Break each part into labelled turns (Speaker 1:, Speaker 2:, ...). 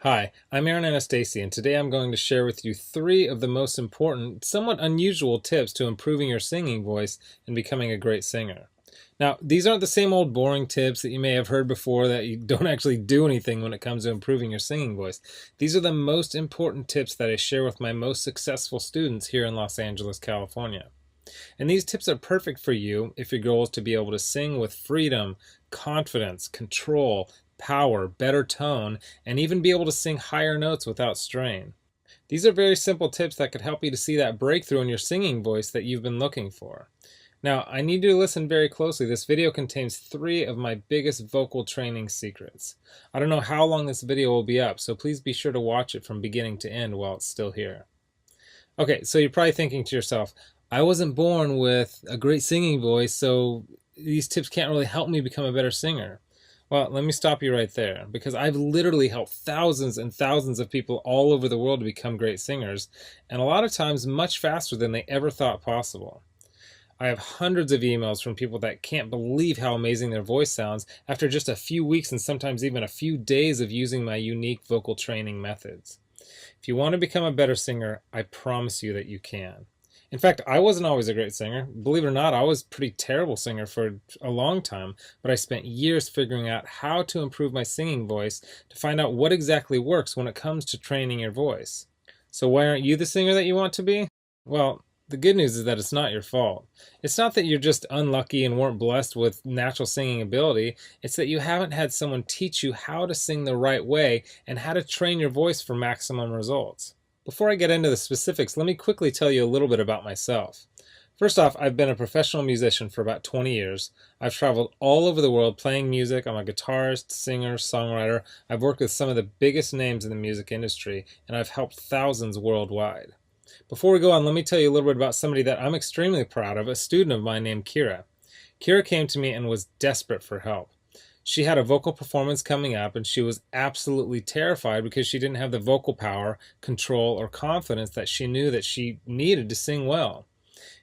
Speaker 1: Hi, I'm Aaron Anastasi, and today I'm going to share with you three of the most important, somewhat unusual tips to improving your singing voice and becoming a great singer. Now, these aren't the same old boring tips that you may have heard before that you don't actually do anything when it comes to improving your singing voice. These are the most important tips that I share with my most successful students here in Los Angeles, California. And these tips are perfect for you if your goal is to be able to sing with freedom, confidence, control, power, better tone, and even be able to sing higher notes without strain. These are very simple tips that could help you to see that breakthrough in your singing voice that you've been looking for. Now, I need you to listen very closely. This video contains three of my biggest vocal training secrets. I don't know how long this video will be up, so please be sure to watch it from beginning to end while it's still here. Okay, so you're probably thinking to yourself, I wasn't born with a great singing voice, so these tips can't really help me become a better singer. Well, let me stop you right there, because I've literally helped thousands and thousands of people all over the world to become great singers, and a lot of times much faster than they ever thought possible. I have hundreds of emails from people that can't believe how amazing their voice sounds after just a few weeks and sometimes even a few days of using my unique vocal training methods. If you want to become a better singer, I promise you that you can. In fact, I wasn't always a great singer. Believe it or not, I was a pretty terrible singer for a long time, but I spent years figuring out how to improve my singing voice to find out what exactly works when it comes to training your voice. So why aren't you the singer that you want to be? Well, the good news is that it's not your fault. It's not that you're just unlucky and weren't blessed with natural singing ability. It's that you haven't had someone teach you how to sing the right way and how to train your voice for maximum results. Before I get into the specifics, let me quickly tell you a little bit about myself. First off, I've been a professional musician for about 20 years. I've traveled all over the world playing music. I'm a guitarist, singer, songwriter. I've worked with some of the biggest names in the music industry, and I've helped thousands worldwide. Before we go on, let me tell you a little bit about somebody that I'm extremely proud of, a student of mine named Kira. Kira came to me and was desperate for help. She had a vocal performance coming up and she was absolutely terrified because she didn't have the vocal power, control, or confidence that she knew that she needed to sing well.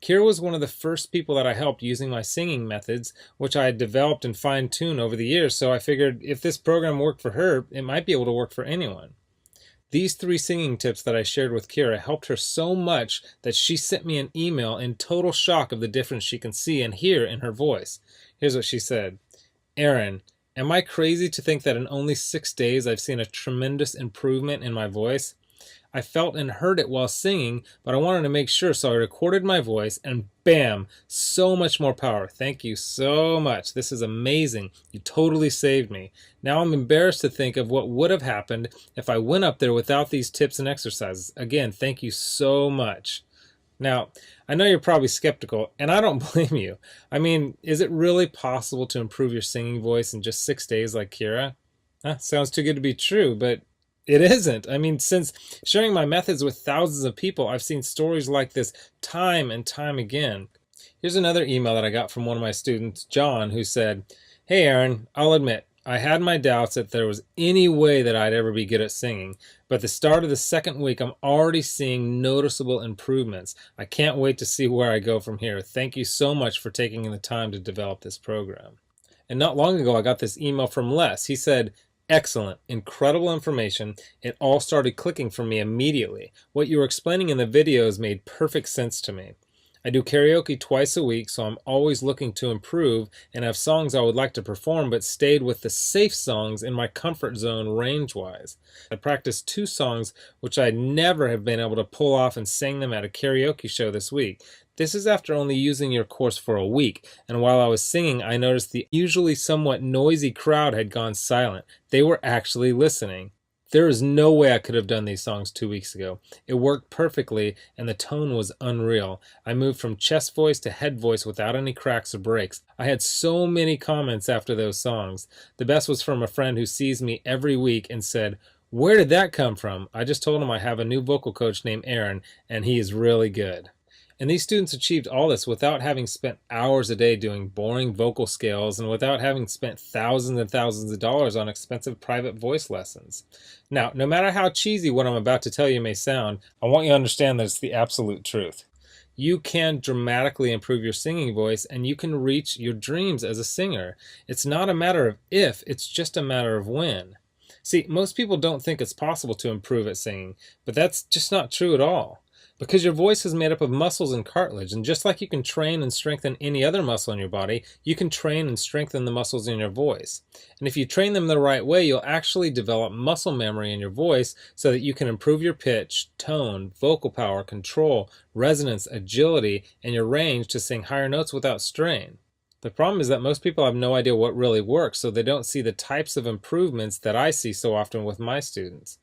Speaker 1: Kira was one of the first people that I helped using my singing methods, which I had developed and fine-tuned over the years, so I figured if this program worked for her, it might be able to work for anyone. These three singing tips that I shared with Kira helped her so much that she sent me an email in total shock of the difference she can see and hear in her voice. Here's what she said. Aaron, am I crazy to think that in only 6 days I've seen a tremendous improvement in my voice? I felt and heard it while singing, but I wanted to make sure, so I recorded my voice and bam, so much more power. Thank you so much. This is amazing. You totally saved me. Now I'm embarrassed to think of what would have happened if I went up there without these tips and exercises. Again, thank you so much. Now, I know you're probably skeptical, and I don't blame you. I mean, is it really possible to improve your singing voice in just 6 days like Kira? Sounds too good to be true, but it isn't. I mean, since sharing my methods with thousands of people, I've seen stories like this time and time again. Here's another email that I got from one of my students, John, who said, Hey Aaron, I'll admit, I had my doubts that there was any way that I'd ever be good at singing, but at the start of the second week, I'm already seeing noticeable improvements. I can't wait to see where I go from here. Thank you so much for taking the time to develop this program. And not long ago, I got this email from Les. He said, Excellent, incredible information. It all started clicking for me immediately. What you were explaining in the videos made perfect sense to me. I do karaoke twice a week, so I'm always looking to improve and have songs I would like to perform, but stayed with the safe songs in my comfort zone range-wise. I practiced 2 songs which I'd never have been able to pull off and sang them at a karaoke show this week. This is after only using your course for a week, and while I was singing, I noticed the usually somewhat noisy crowd had gone silent. They were actually listening. There is no way I could have done these songs 2 weeks ago. It worked perfectly, and the tone was unreal. I moved from chest voice to head voice without any cracks or breaks. I had so many comments after those songs. The best was from a friend who sees me every week and said, Where did that come from? I just told him I have a new vocal coach named Aaron, and he is really good. And these students achieved all this without having spent hours a day doing boring vocal scales and without having spent thousands and thousands of dollars on expensive private voice lessons. Now, no matter how cheesy what I'm about to tell you may sound, I want you to understand that it's the absolute truth. You can dramatically improve your singing voice and you can reach your dreams as a singer. It's not a matter of if, it's just a matter of when. See, most people don't think it's possible to improve at singing, but that's just not true at all. Because your voice is made up of muscles and cartilage, and just like you can train and strengthen any other muscle in your body, you can train and strengthen the muscles in your voice. And if you train them the right way, you'll actually develop muscle memory in your voice so that you can improve your pitch, tone, vocal power, control, resonance, agility, and your range to sing higher notes without strain. The problem is that most people have no idea what really works, so they don't see the types of improvements that I see so often with my students.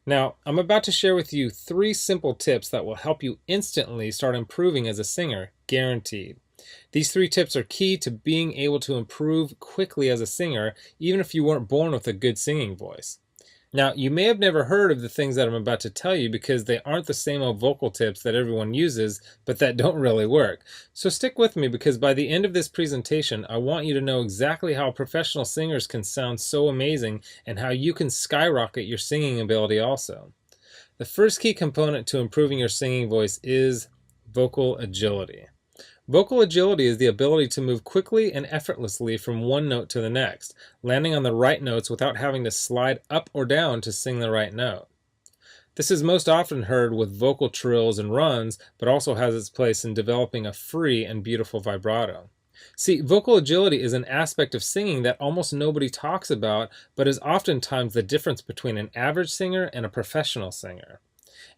Speaker 1: Now, I'm about to share with you 3 simple tips that will help you instantly start improving as a singer, guaranteed. These 3 tips are key to being able to improve quickly as a singer, even if you weren't born with a good singing voice. Now, you may have never heard of the things that I'm about to tell you because they aren't the same old vocal tips that everyone uses, but that don't really work. So stick with me because by the end of this presentation, I want you to know exactly how professional singers can sound so amazing and how you can skyrocket your singing ability also. The first key component to improving your singing voice is vocal agility. Vocal agility is the ability to move quickly and effortlessly from one note to the next, landing on the right notes without having to slide up or down to sing the right note. This is most often heard with vocal trills and runs, but also has its place in developing a free and beautiful vibrato. See, vocal agility is an aspect of singing that almost nobody talks about, but is oftentimes the difference between an average singer and a professional singer.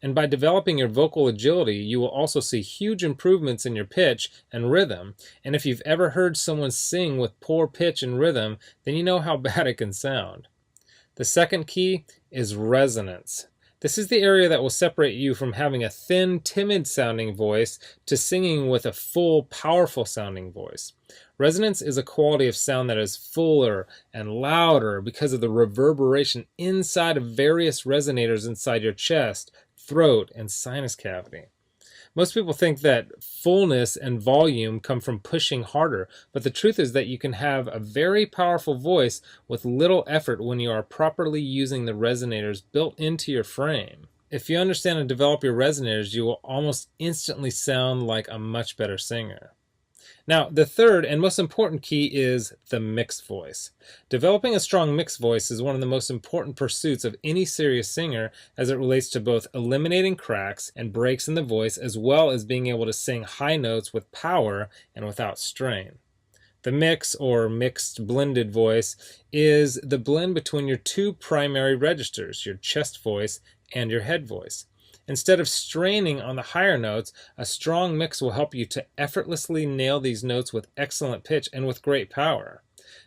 Speaker 1: And by developing your vocal agility, you will also see huge improvements in your pitch and rhythm. And if you've ever heard someone sing with poor pitch and rhythm, then you know how bad it can sound. The second key is resonance. This is the area that will separate you from having a thin, timid sounding voice to singing with a full, powerful sounding voice. Resonance is a quality of sound that is fuller and louder because of the reverberation inside of various resonators inside your chest, throat, and sinus cavity. Most people think that fullness and volume come from pushing harder, but the truth is that you can have a very powerful voice with little effort when you are properly using the resonators built into your frame. If you understand and develop your resonators, you will almost instantly sound like a much better singer. Now, the third and most important key is the mixed voice. Developing a strong mixed voice is one of the most important pursuits of any serious singer as it relates to both eliminating cracks and breaks in the voice as well as being able to sing high notes with power and without strain. The mix, or mixed blended voice, is the blend between your 2 primary registers, your chest voice and your head voice. Instead of straining on the higher notes, a strong mix will help you to effortlessly nail these notes with excellent pitch and with great power.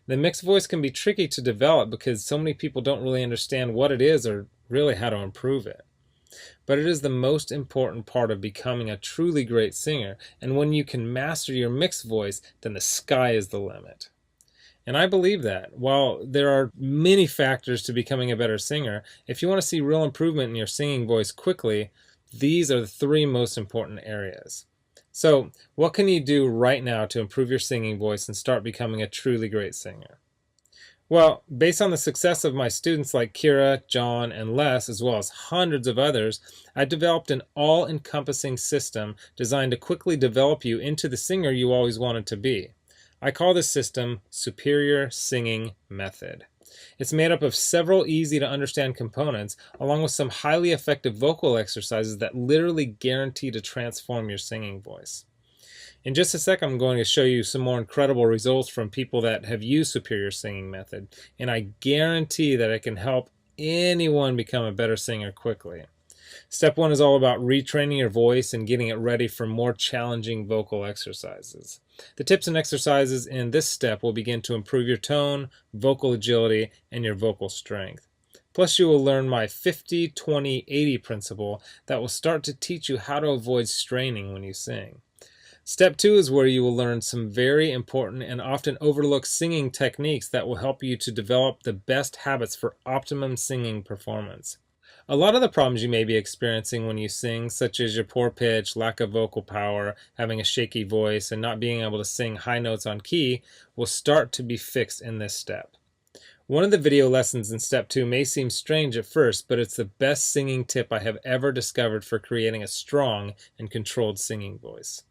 Speaker 1: The mixed voice can be tricky to develop because so many people don't really understand what it is or really how to improve it. But it is the most important part of becoming a truly great singer, and when you can master your mixed voice, then the sky is the limit. And I believe that. While there are many factors to becoming a better singer, if you want to see real improvement in your singing voice quickly, these are the 3 most important areas. So, what can you do right now to improve your singing voice and start becoming a truly great singer? Well, based on the success of my students like Kira, John, and Les, as well as hundreds of others, I developed an all-encompassing system designed to quickly develop you into the singer you always wanted to be. I call this system Superior Singing Method. It's made up of several easy to understand components, along with some highly effective vocal exercises that literally guarantee to transform your singing voice. In just a sec, I'm going to show you some more incredible results from people that have used Superior Singing Method, and I guarantee that it can help anyone become a better singer quickly. Step 1 is all about retraining your voice and getting it ready for more challenging vocal exercises. The tips and exercises in this step will begin to improve your tone, vocal agility, and your vocal strength. Plus, you will learn my 50-20-80 principle that will start to teach you how to avoid straining when you sing. Step 2 is where you will learn some very important and often overlooked singing techniques that will help you to develop the best habits for optimum singing performance. A lot of the problems you may be experiencing when you sing, such as your poor pitch, lack of vocal power, having a shaky voice, and not being able to sing high notes on key, will start to be fixed in this step. One of the video lessons in Step 2 may seem strange at first, but it's the best singing tip I have ever discovered for creating a strong and controlled singing voice.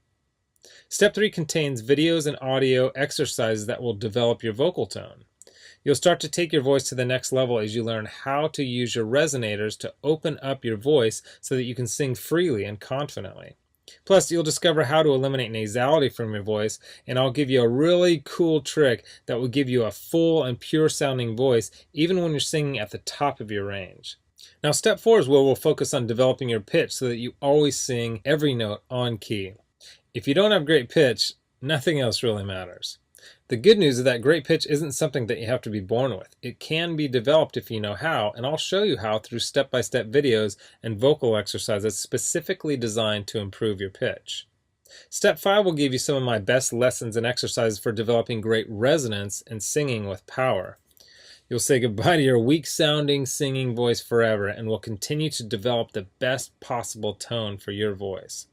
Speaker 1: Step 3 contains videos and audio exercises that will develop your vocal tone. You'll start to take your voice to the next level as you learn how to use your resonators to open up your voice so that you can sing freely and confidently. Plus, you'll discover how to eliminate nasality from your voice, and I'll give you a really cool trick that will give you a full and pure sounding voice even when you're singing at the top of your range. Now, step 4 is where we'll focus on developing your pitch so that you always sing every note on key. If you don't have great pitch, nothing else really matters. The good news is that great pitch isn't something that you have to be born with. It can be developed if you know how, and I'll show you how through step-by-step videos and vocal exercises specifically designed to improve your pitch. Step 5 will give you some of my best lessons and exercises for developing great resonance and singing with power. You'll say goodbye to your weak-sounding singing voice forever and will continue to develop the best possible tone for your voice.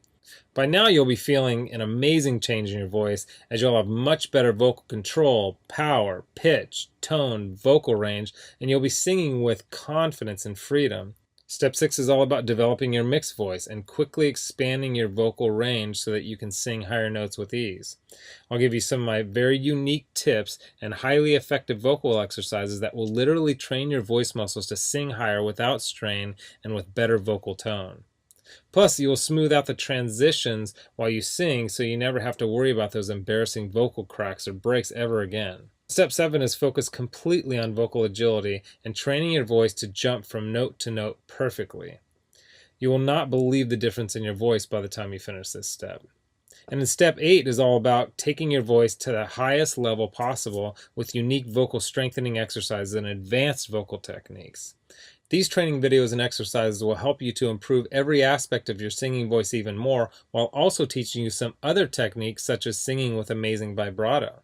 Speaker 1: By now you'll be feeling an amazing change in your voice as you'll have much better vocal control, power, pitch, tone, vocal range, and you'll be singing with confidence and freedom. Step 6 is all about developing your mixed voice and quickly expanding your vocal range so that you can sing higher notes with ease. I'll give you some of my very unique tips and highly effective vocal exercises that will literally train your voice muscles to sing higher without strain and with better vocal tone. Plus, you will smooth out the transitions while you sing so you never have to worry about those embarrassing vocal cracks or breaks ever again. Step 7 is focused completely on vocal agility and training your voice to jump from note to note perfectly. You will not believe the difference in your voice by the time you finish this step. And then step 8 is all about taking your voice to the highest level possible with unique vocal strengthening exercises and advanced vocal techniques. These training videos and exercises will help you to improve every aspect of your singing voice even more, while also teaching you some other techniques such as singing with amazing vibrato.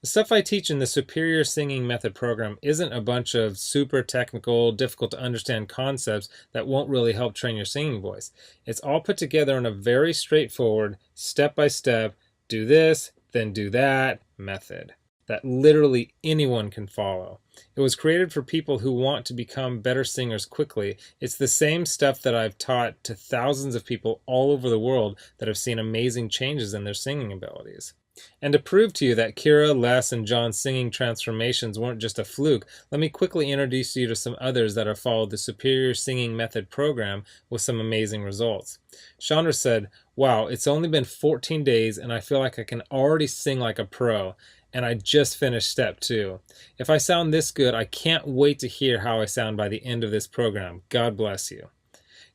Speaker 1: The stuff I teach in the Superior Singing Method program isn't a bunch of super technical, difficult to understand concepts that won't really help train your singing voice. It's all put together in a very straightforward, step-by-step, do this, then do that method that literally anyone can follow. It was created for people who want to become better singers quickly. It's the same stuff that I've taught to thousands of people all over the world that have seen amazing changes in their singing abilities. And to prove to you that Kira, Les, and John's singing transformations weren't just a fluke, let me quickly introduce you to some others that have followed the Superior Singing Method program with some amazing results. Chandra said, "Wow, it's only been 14 days and I feel like I can already sing like a pro. And I just finished step 2. If I sound this good, I can't wait to hear how I sound by the end of this program. God bless you."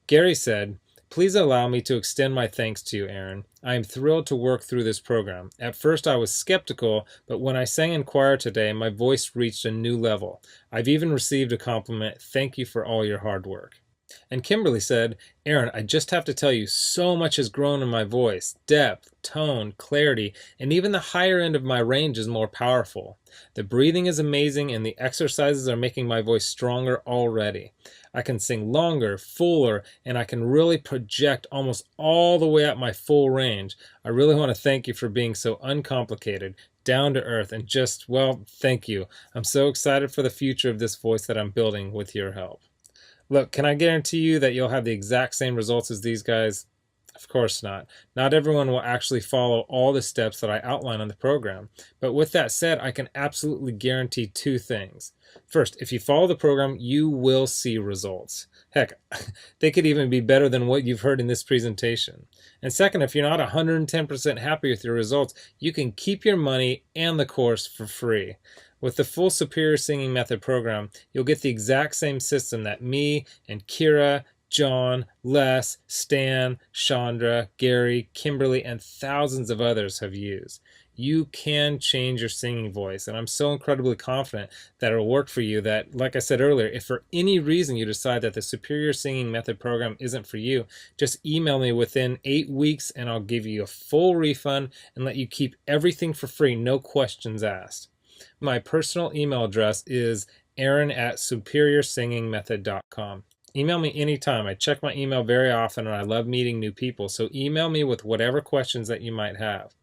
Speaker 1: Gary said, "Please allow me to extend my thanks to you, Aaron. I am thrilled to work through this program. At first I was skeptical, but when I sang in choir today, my voice reached a new level. I've even received a compliment. Thank you for all your hard work." And Kimberly said, "Aaron, I just have to tell you, so much has grown in my voice. Depth, tone, clarity, and even the higher end of my range is more powerful. The breathing is amazing and the exercises are making my voice stronger already. I can sing longer, fuller, and I can really project almost all the way up my full range. I really want to thank you for being so uncomplicated, down to earth, and just, well, thank you. I'm so excited for the future of this voice that I'm building with your help." Look, can I guarantee you that you'll have the exact same results as these guys? Of course not. Not everyone will actually follow all the steps that I outline on the program. But with that said, I can absolutely guarantee 2 things. First, if you follow the program, you will see results. Heck, they could even be better than what you've heard in this presentation. And second, if you're not 110% happy with your results, you can keep your money and the course for free. With the full Superior Singing Method program, you'll get the exact same system that me and Kira, John, Les, Stan, Chandra, Gary, Kimberly, and thousands of others have used. You can change your singing voice, and I'm so incredibly confident that it'll work for you that, like I said earlier, if for any reason you decide that the Superior Singing Method program isn't for you, just email me within 8 weeks and I'll give you a full refund and let you keep everything for free, no questions asked. My personal email address is aaron@superiorsingingmethod.com. Email me anytime. I check my email very often and I love meeting new people, so email me with whatever questions that you might have.